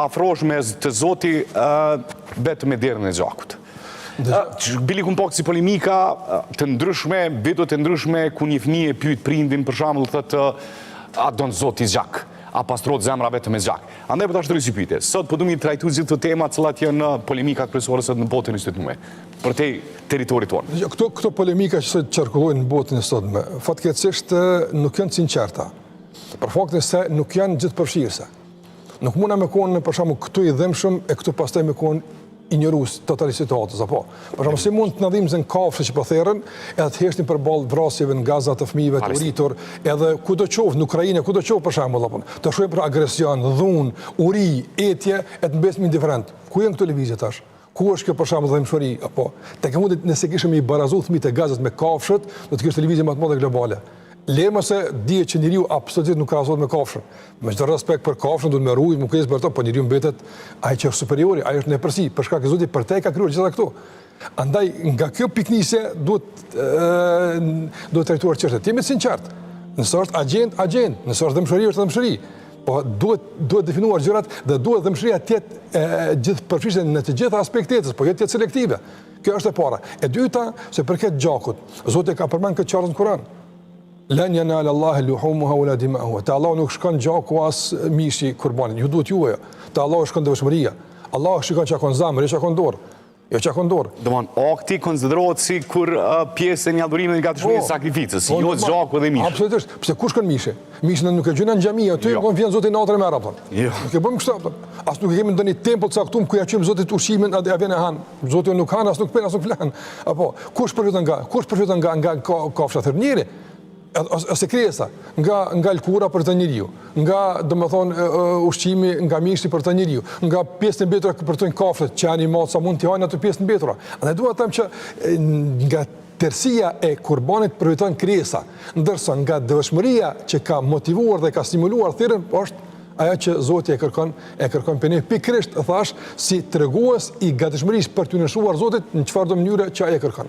afrosh me të Zoti vetëm me derën e gjakut. Bili kun pak si polemika të ndryshme, video të ndryshme, ku një fëmijë e pyet prindin, për shembull, thotë a don Zoti zgjak, a pastrohet zemra vetëm me zgjak. Andaj po ta shtroj si pyetje. Sot po duam të trajtojmë gjithë këto tema, të cilat janë polemikat kryesore sot në botën e sotme, për te territorit tonë. Këto polemika që sot qarkullojnë në botën e sotme, fatkeqësisht nuk janë sinqerta. Për faktin se nuk janë gjithëpërfshirëse. Nuk muna me konë për shembull këtu i dhëmshëm e këtu pastaj me konë ignorus totalisht situatës, apo. Për shembull, si mund të na dhimbzën kafshë që po therrën, edhe të heshtin përballë vrasjeve në Gaza të fëmijëve të uritur, edhe kudo qoftë në Ukrainë, kudo qoftë për shembull, apo. Të shohim për agresion, dhunë, uri, etje, e të mbesëm indiferent. Ku janë këto lëvizje tash? Ku është kjo për shembull dhëmshmëri, apo? Tek mundi nëse kishim i barazu fëmijët e Gazas me kafshët, do të kishte lëvizje më të madhe globale. Lema se dije që njeriu absolutisht nuk krahasohet me kafshën. Me çdo respekt për kafshën, duhet me rujt, më kujdes për to, po njeriu mbetet ai që është superiori, ai është nepërsi, për shkak se Zoti për te ka krijuar gjitha këto. Andaj nga kjo piknisje duhet trajtuar çështja. Jemi të sinqert. Nëse është agjend, nëse është dëmshëri është dëmshëri. Po duhet definuar gjërat dhe duhet dëmshëria të jetë gjithëpërfshirëse në të gjitha aspektet, po jo të jetë selektive. Kjo është e para. E dyta, se përket gjakut, Zoti ka përmend këtë qartë në Kur'an. Lan yanala Allahu luhumuha wala dima'uha. Te Allahu nuk shkon gjaku as mishi kurbanit. Ju duhet juaja. Te Allahu shkon devshmëria. Allahu shikon çka ka në zemër, çka ka në dorë. Jo çka ka në dorë. Domthon, akti konsiderohet si kur pjesë e një adhurimi nga dëshmëria e sakrificës, jo gjaku dhe mishi. Absolutisht. Pse kush shkon mishi? Mishi nuk e gjuna në xhami, aty kon vjen Zoti natën e merr apo. Jo. Nuk e bëjmë kështu apo. As nuk e kemi ndonjë tempull të caktuar ku ja çojmë Zotit ushqimin, a vjen e han. Zoti nuk han, as nuk pen, as nuk flan. Apo kush përfiton nga kafsha thërnieri? Ose krijesa, nga lkura për të njeriu, nga domethënë ushqimi nga mishi për të njeriu, nga pjesë e mbetura për të kafshët që animat sa mund të hajnë ato pjesë të mbetura. Andaj dua të them që nga tërësia e kurbanit përfiton krijesa, ndërsa nga dëshmëria që ka motivuar dhe ka stimuluar thirrjen është ajo që Zoti e kërkon për ne pikërisht thash si tregues i gatishmërisë për t'u nëshuar Zotit në çfarëdo mënyre që ai e kërkon.